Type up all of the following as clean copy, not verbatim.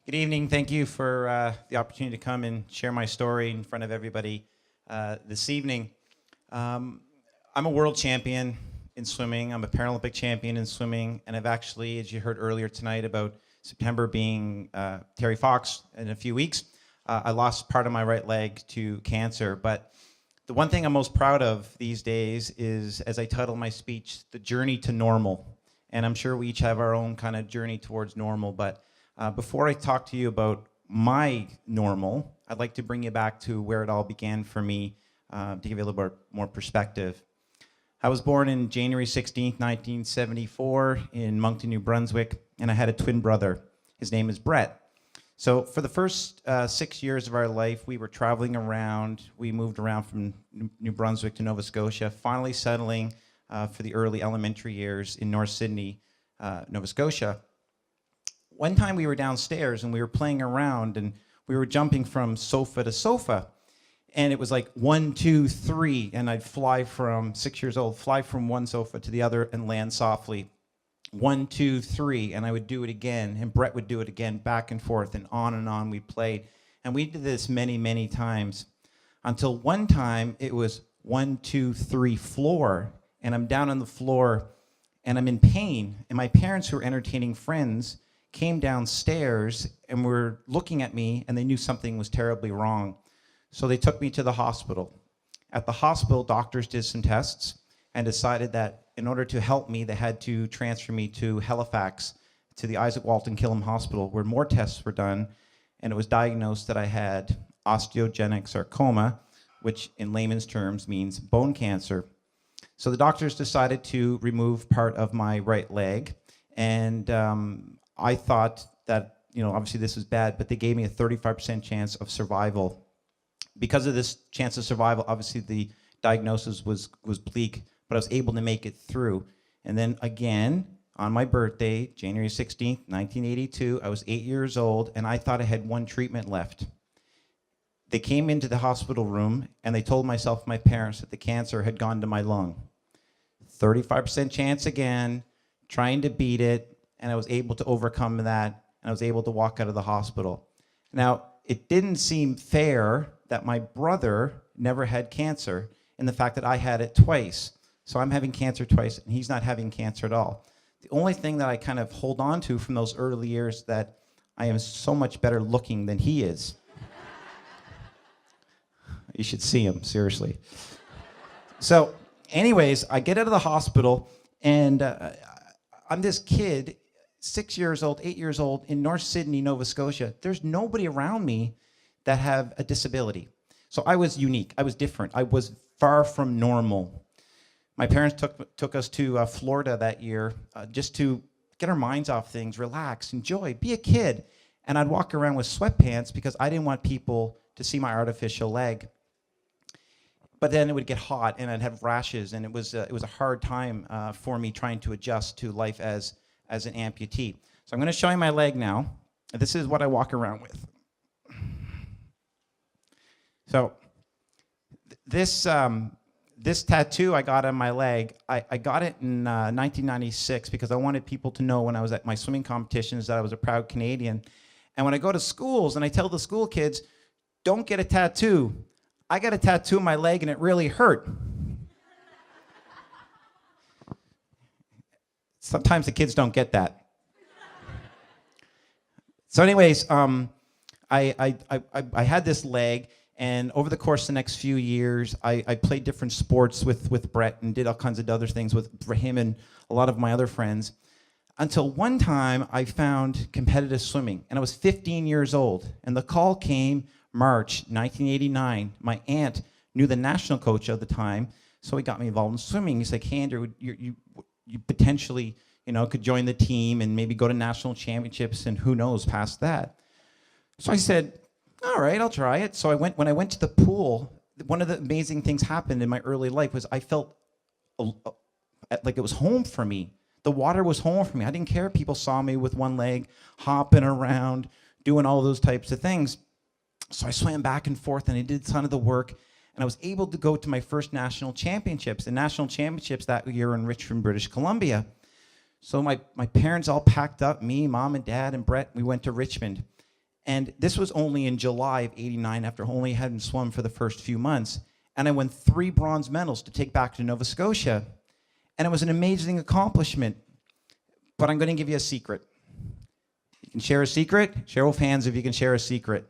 Good evening. Thank you for the opportunity to come and share my story in front of everybody this evening. I'm a world champion in swimming. I'm a Paralympic champion in swimming, and I've actually, as you heard earlier tonight about September being Terry Fox in a few weeks, I lost part of my right leg to cancer. But the one thing I'm most proud of these days is, as I title my speech, the journey to normal. And I'm sure we each have our own kind of journey towards normal, but before I talk to you about my normal, I'd like to bring you back to where it all began for me to give you a little bit more perspective. I was born in January 16th, 1974 in Moncton, New Brunswick, and I had a twin brother. His name is Brett. So for the first 6 years of our life, we were traveling around. We moved around from New Brunswick to Nova Scotia, finally settling for the early elementary years in North Sydney, Nova Scotia. One time we were downstairs and we were playing around and we were jumping from sofa to sofa. And it was like 1, 2, 3, and I'd fly from 6 years old, fly from one sofa to the other and land softly. 1, 2, 3, and I would do it again, and Brett would do it again, back and forth, and on we played. And we did this many, many times until one time it was 1, 2, 3 floor, and I'm down on the floor and I'm in pain. And my parents, who were entertaining friends, came downstairs and were looking at me, and they knew something was terribly wrong. So they took me to the hospital. At the hospital, doctors did some tests and decided that in order to help me, they had to transfer me to Halifax, to the Isaac Walton Killam Hospital, where more tests were done, and it was diagnosed that I had osteogenic sarcoma, which in layman's terms means bone cancer. So the doctors decided to remove part of my right leg, and I thought that, obviously this was bad, but they gave me a 35% chance of survival. Because of this chance of survival, obviously the diagnosis was bleak, but I was able to make it through. And then again, on my birthday, January 16th, 1982, I was 8 years old, and I thought I had one treatment left. They came into the hospital room, and they told myself, my parents, that the cancer had gone to my lung. 35% chance again, trying to beat it, and I was able to overcome that, and I was able to walk out of the hospital. Now, it didn't seem fair that my brother never had cancer, and the fact that I had it twice. So I'm having cancer twice, and he's not having cancer at all. The only thing that I kind of hold on to from those early years that I am so much better looking than he is. You should see him, seriously. So anyways, I get out of the hospital, and I'm this kid, 6 years old, 8 years old, in North Sydney, Nova Scotia. There's nobody around me that have a disability. So I was unique. I was different. I was far from normal. My parents took us to Florida that year just to get our minds off things, relax, enjoy, be a kid. And I'd walk around with sweatpants because I didn't want people to see my artificial leg. But then it would get hot and I'd have rashes, and it was a hard time for me trying to adjust to life as an amputee. So I'm going to show you my leg now. This is what I walk around with. So this tattoo I got on my leg, I got it in 1996 because I wanted people to know when I was at my swimming competitions that I was a proud Canadian. And when I go to schools and I tell the school kids, don't get a tattoo. I got a tattoo on my leg and it really hurt. Sometimes the kids don't get that. So anyways, I had this leg, and over the course of the next few years, I played different sports with Brett and did all kinds of other things for him and a lot of my other friends, until one time I found competitive swimming, and I was 15 years old, and the call came March 1989. My aunt knew the national coach at the time, so he got me involved in swimming. He's like, hey, Andrew, you potentially, could join the team and maybe go to national championships, and who knows past that. So I said, all right, I'll try it. So when I went to the pool, one of the amazing things happened in my early life was I felt like it was home for me. The water was home for me. I didn't care if people saw me with one leg, hopping around, doing all those types of things. So I swam back and forth, and I did a ton of the work, and I was able to go to my first national championships. The national championships that year in Richmond, British Columbia. So my parents all packed up, me, mom and dad, and Brett. We went to Richmond. And this was only in July of '89 after only having swum for the first few months. And I won 3 bronze medals to take back to Nova Scotia. And it was an amazing accomplishment. But I'm going to give you a secret. You can share a secret? Show of hands if you can share a secret.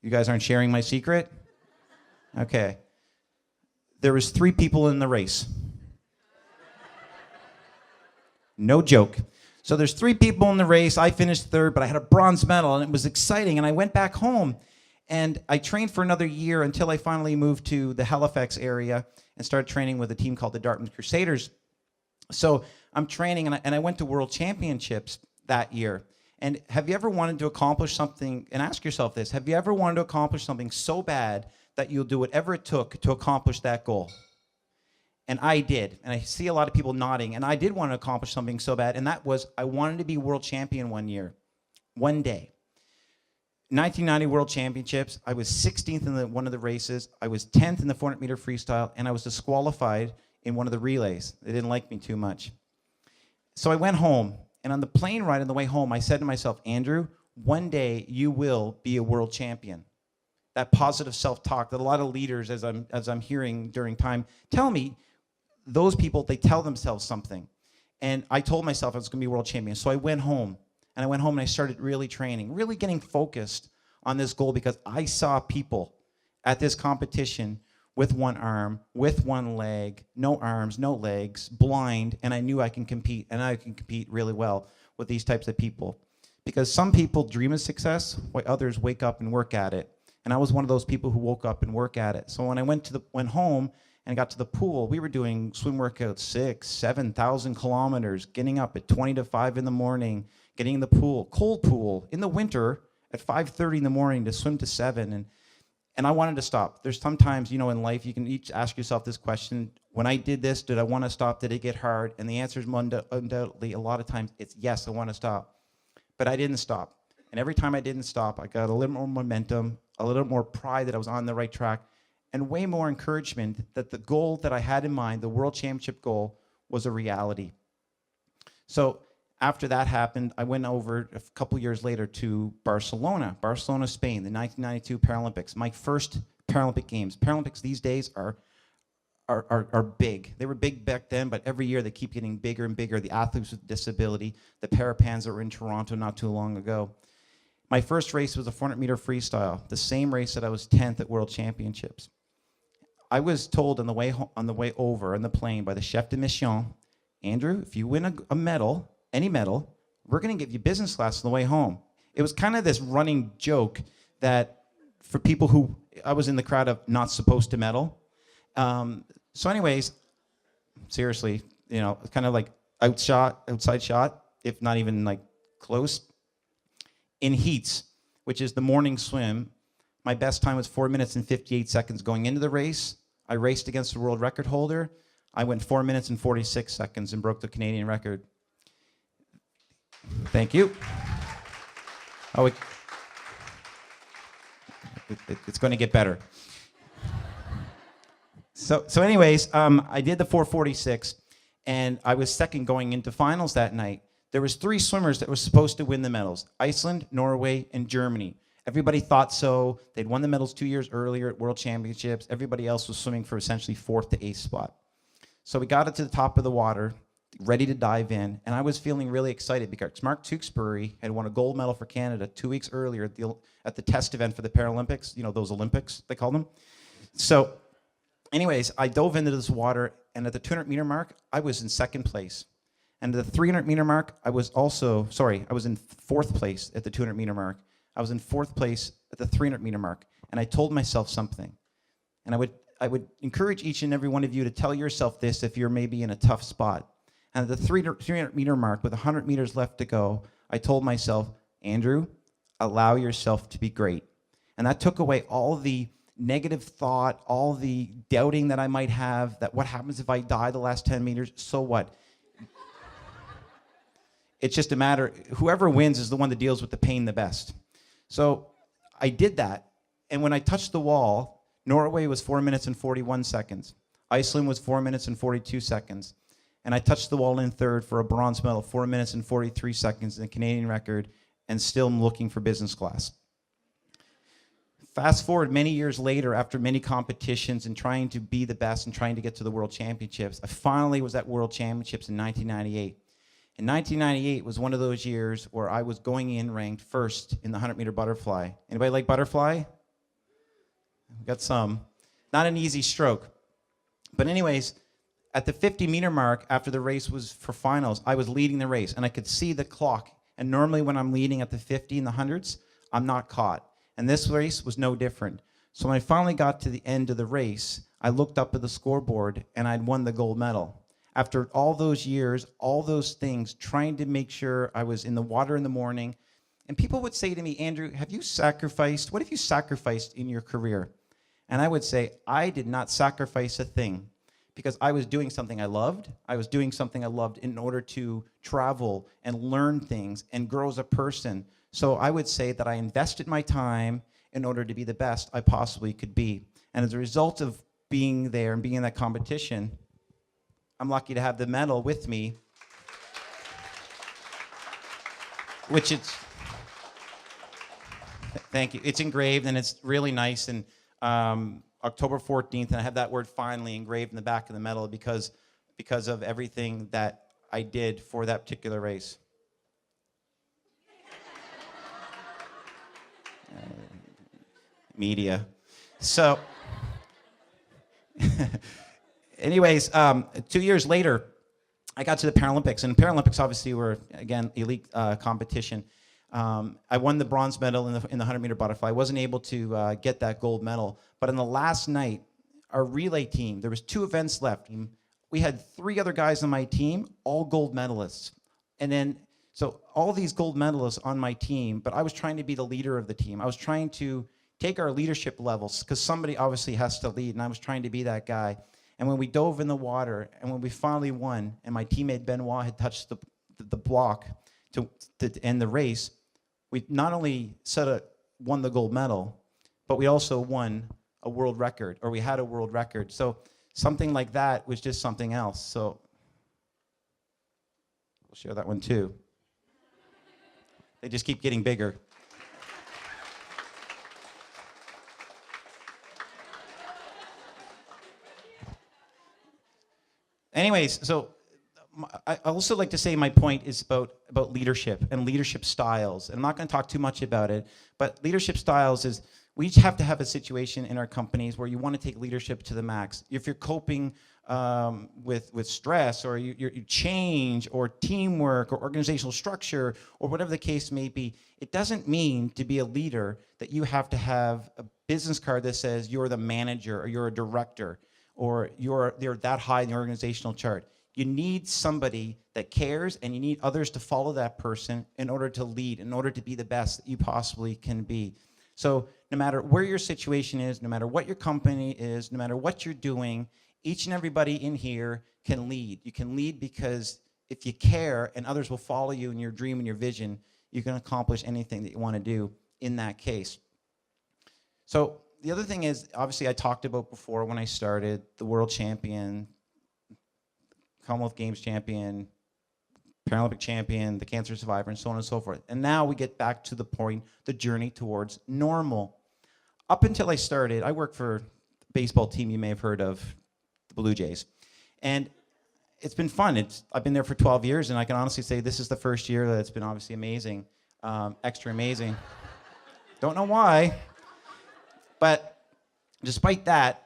You guys aren't sharing my secret? Okay. There was 3 people in the race. No joke. So there's 3 people in the race. I finished 3rd, but I had a bronze medal, and it was exciting. And I went back home, and I trained for another year until I finally moved to the Halifax area and started training with a team called the Dartmouth Crusaders. So I'm training, and I went to World Championships that year. And have you ever wanted to accomplish something, and ask yourself this, have you ever wanted to accomplish something so bad that you'll do whatever it took to accomplish that goal? And I did, and I see a lot of people nodding, and I did want to accomplish something so bad, and that was I wanted to be world champion one year, one day. 1990 World Championships, I was 16th in one of the races, I was 10th in the 400-meter freestyle, and I was disqualified in one of the relays. They didn't like me too much. So I went home, and on the plane ride on the way home, I said to myself, Andrew, one day you will be a world champion. That positive self-talk that a lot of leaders, as I'm hearing during time, tell me, those people, they tell themselves something. And I told myself I was going to be world champion. So I went home, and I started really training, really getting focused on this goal, because I saw people at this competition with one arm, with one leg, no arms, no legs, blind, and I knew I can compete, and I can compete really well with these types of people. Because some people dream of success, while others wake up and work at it. And I was one of those people who woke up and work at it. So when I went home and got to the pool, we were doing swim workouts 6,000, 7,000 kilometers, getting up at 20 to 5 in the morning, getting in the pool, cold pool, in the winter at 5:30 in the morning to swim to 7. And I wanted to stop. There's sometimes, in life, you can each ask yourself this question. When I did this, did I want to stop? Did it get hard? And the answer is undoubtedly, a lot of times, it's yes, I want to stop. But I didn't stop. And every time I didn't stop, I got a little more momentum, a little more pride that I was on the right track, and way more encouragement that the goal that I had in mind, the World Championship goal, was a reality. So after that happened, I went over a couple years later to Barcelona, Spain, the 1992 Paralympics, my first Paralympic Games. Paralympics these days are big. They were big back then, but every year they keep getting bigger and bigger. The athletes with disability, the Parapans that were in Toronto not too long ago. My first race was a 400-meter freestyle, the same race that I was 10th at World Championships. I was told on the way over on the plane by the chef de mission, Andrew, if you win a medal, any medal, we're going to give you business class on the way home. It was kind of this running joke that for people who, I was in the crowd of not supposed to medal. So anyways, seriously, kind of like outside shot, if not even like close. In heats, which is the morning swim, my best time was 4 minutes and 58 seconds going into the race. I raced against the world record holder. I went 4 minutes and 46 seconds and broke the Canadian record. Thank you. Oh, it's going to get better. So anyways, I did the 4:46, and I was second going into finals that night. There was 3 swimmers that were supposed to win the medals: Iceland, Norway, and Germany. Everybody thought so. They'd won the medals 2 years earlier at World Championships. Everybody else was swimming for essentially 4th to 8th spot. So we got it to the top of the water, ready to dive in, and I was feeling really excited because Mark Tewksbury had won a gold medal for Canada 2 weeks earlier at the test event for the Paralympics, those Olympics, they call them. So anyways, I dove into this water, and at the 200-meter mark, I was in second place. And at the 300-meter mark, I was in 4th place at the 200-meter mark. I was in 4th place at the 300-meter mark, and I told myself something. And I would encourage each and every one of you to tell yourself this if you're maybe in a tough spot. And at the 300-meter mark, with 100 meters left to go, I told myself, Andrew, allow yourself to be great. And that took away all the negative thought, all the doubting that I might have, that what happens if I die the last 10 meters, so what? It's just a matter, whoever wins is the one that deals with the pain the best. So I did that, and when I touched the wall, Norway was 4 minutes and 41 seconds. Iceland was 4 minutes and 42 seconds. And I touched the wall in 3rd for a bronze medal, 4 minutes and 43 seconds, and the Canadian record, and still am looking for business class. Fast forward many years later, after many competitions and trying to be the best and trying to get to the World Championships, I finally was at World Championships in 1998. And 1998 was one of those years where I was going in ranked first in the 100-meter butterfly. Anybody like butterfly? We got some. Not an easy stroke. But anyways, at the 50-meter mark, after the race was for finals, I was leading the race, and I could see the clock. And normally when I'm leading at the 50 and the 100s, I'm not caught. And this race was no different. So when I finally got to the end of the race, I looked up at the scoreboard, and I'd won the gold medal. After all those years, all those things, trying to make sure I was in the water in the morning. And people would say to me, Andrew, what have you sacrificed in your career? And I would say, I did not sacrifice a thing, because I was doing something I loved. I was doing something I loved in order to travel and learn things and grow as a person. So I would say that I invested my time in order to be the best I possibly could be. And as a result of being there and being in that competition, I'm lucky to have the medal with me, which it's, thank you. It's engraved, and it's really nice. And October 14th, and I have that word finally engraved in the back of the medal because of everything that I did for that particular race. Media. So, anyways, 2 years later, I got to the Paralympics, and Paralympics obviously were, again, elite competition. I won the bronze medal in the 100-meter butterfly. I wasn't able to get that gold medal, but in the last night, our relay team, there was 2 events left. We had 3 other guys on my team, all gold medalists. And then, so all these gold medalists on my team, but I was trying to be the leader of the team. I was trying to take our leadership levels, because somebody obviously has to lead, and I was trying to be that guy. And when we dove in the water, and when we finally won, and my teammate Benoit had touched the block to end the race, we not only won the gold medal, but we also won a world record, or we had a world record. So something like that was just something else. So we'll share that one too. They just keep getting bigger. Anyways, so I also like to say my point is about leadership and leadership styles. And I'm not going to talk too much about it, but leadership styles is we each have to have a situation in our companies where you want to take leadership to the max. If you're coping with stress, or you change, or teamwork, or organizational structure, or whatever the case may be, it doesn't mean to be a leader that you have to have a business card that says you're the manager, or you're a director, or you're that high in the organizational chart. You need somebody that cares, and you need others to follow that person in order to lead, in order to be the best that you possibly can be. So no matter where your situation is, no matter what your company is, no matter what you're doing, each and everybody in here can lead. You can lead because if you care and others will follow you in your dream and your vision, you can accomplish anything that you want to do in that case. So the other thing is, obviously I talked about before when I started, the world champion, Commonwealth Games champion, Paralympic champion, the cancer survivor, and so on and so forth. And now we get back to the point, the journey towards normal. Up until I started, I worked for a baseball team you may have heard of, the Blue Jays. And it's been fun. I've been there for 12 years, and I can honestly say this is the first year that it's been obviously amazing, extra amazing. Don't know why. But despite that,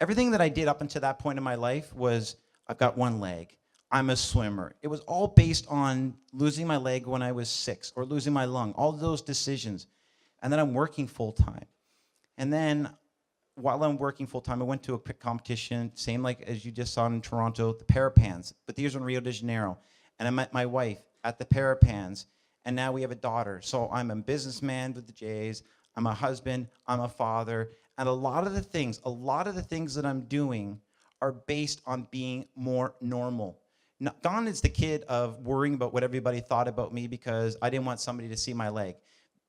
everything that I did up until that point in my life was, I've got one leg. I'm a swimmer. It was all based on losing my leg when I was 6, or losing my lung, all those decisions. And then I'm working full-time. And then while I'm working full-time, I went to a competition, same like as you just saw in Toronto, the Parapans, but these were in Rio de Janeiro. And I met my wife at the Parapans, and now we have a daughter. So I'm a businessman with the Jays, I'm a husband, I'm a father, and a lot of the things that I'm doing are based on being more normal. Gone is the kid of worrying about what everybody thought about me because I didn't want somebody to see my leg.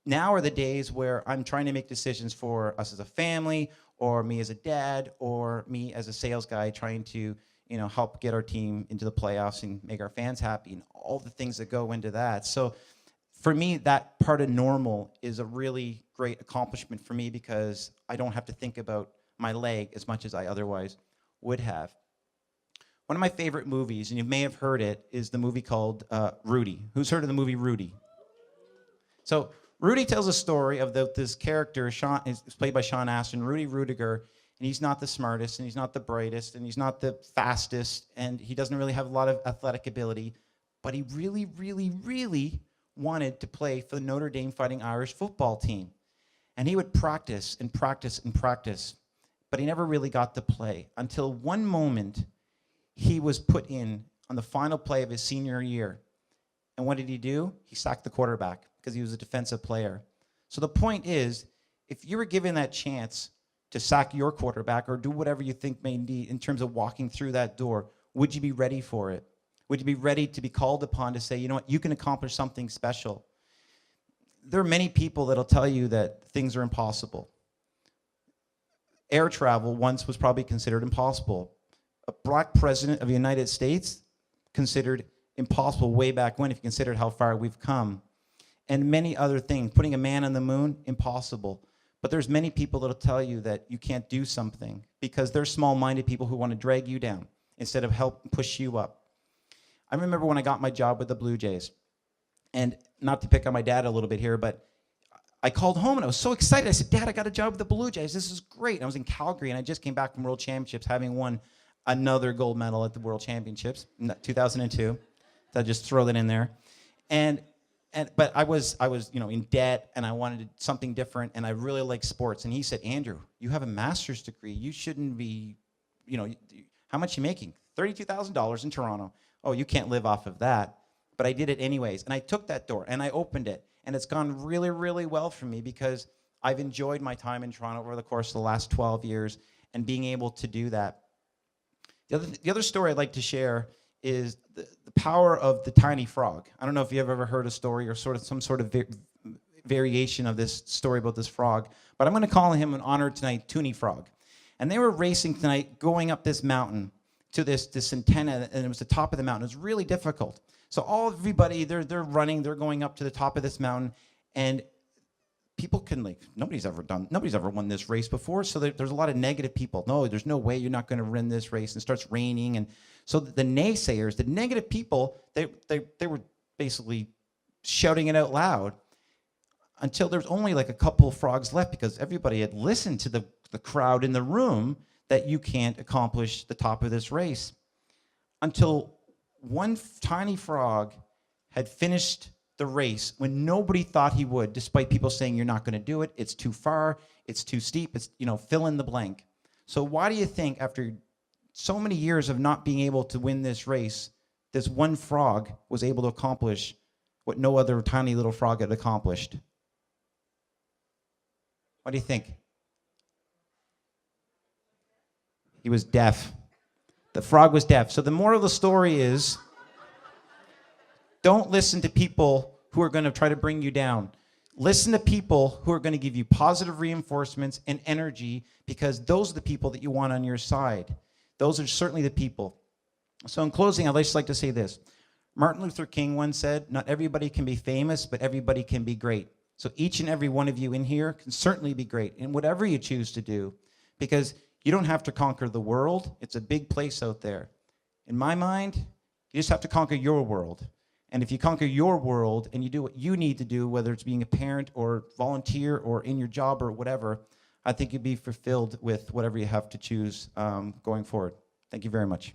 Now are the days where I'm trying to make decisions for us as a family, or me as a dad, or me as a sales guy trying to, help get our team into the playoffs and make our fans happy and all the things that go into that. So for me, that part of normal is a really great accomplishment for me because I don't have to think about my leg as much as I otherwise would have. One of my favorite movies, and you may have heard it, is the movie called Rudy. Who's heard of the movie Rudy? So Rudy tells a story of this character, Sean, is played by Sean Astin, Rudy Rudiger, and he's not the smartest, and he's not the brightest, and he's not the fastest, and he doesn't really have a lot of athletic ability, but he really, really, really wanted to play for the Notre Dame Fighting Irish football team. And he would practice and practice and practice, but he never really got to play until one moment he was put in on the final play of his senior year. And what did he do? He sacked the quarterback because he was a defensive player. So the point is, if you were given that chance to sack your quarterback or do whatever you think may need in terms of walking through that door, would you be ready for it? Would you be ready to be called upon to say, you know what, you can accomplish something special? There are many people that'll tell you that things are impossible. Air travel once was probably considered impossible. A black president of the United States considered impossible way back when, if you considered how far we've come. And many other things. Putting a man on the moon, impossible. But there's many people that'll tell you that you can't do something because they're small-minded people who want to drag you down instead of help push you up. I remember when I got my job with the Blue Jays, and not to pick on my dad a little bit here, but I called home and I was so excited. I said, Dad, I got a job with the Blue Jays. This is great. And I was in Calgary and I just came back from World Championships, having won another gold medal at the World Championships in 2002. So I just throw that in there. But I was in debt and I wanted something different and I really like sports. And he said, Andrew, you have a master's degree. You shouldn't be, how much are you making? $32,000 in Toronto. Oh, you can't live off of that. But I did it anyways. And I took that door and I opened it. And it's gone really, really well for me because I've enjoyed my time in Toronto over the course of the last 12 years and being able to do that. The other story I'd like to share is the power of the tiny frog. I don't know if you've ever heard a story or some sort of variation of this story about this frog, but I'm going to call him in honor tonight, Toonie Frog. And they were racing tonight, going up this mountain to this antenna, and it was the top of the mountain. It was really difficult. So everybody, they're running, they're going up to the top of this mountain, and people nobody's ever won this race before, so there's a lot of negative people. No, there's no way you're not going to win this race, and it starts raining, and so the naysayers, the negative people, they were basically shouting it out loud until there's only like a couple of frogs left because everybody had listened to the crowd in the room that you can't accomplish the top of this race. Until one tiny frog had finished the race when nobody thought he would, despite people saying you're not going to do it, it's too far, it's too steep, it's, fill in the blank. So why do you think after so many years of not being able to win this race, this one frog was able to accomplish what no other tiny little frog had accomplished? What do you think? He was deaf. The frog was deaf. So the moral of the story is, don't listen to people who are going to try to bring you down. Listen to people who are going to give you positive reinforcements and energy because those are the people that you want on your side. Those are certainly the people. So in closing, I'd just like to say this. Martin Luther King once said, not everybody can be famous, but everybody can be great. So each and every one of you in here can certainly be great in whatever you choose to do because you don't have to conquer the world. It's a big place out there. In my mind, you just have to conquer your world. And if you conquer your world and you do what you need to do, whether it's being a parent or volunteer or in your job or whatever, I think you'd be fulfilled with whatever you have to choose going forward. Thank you very much.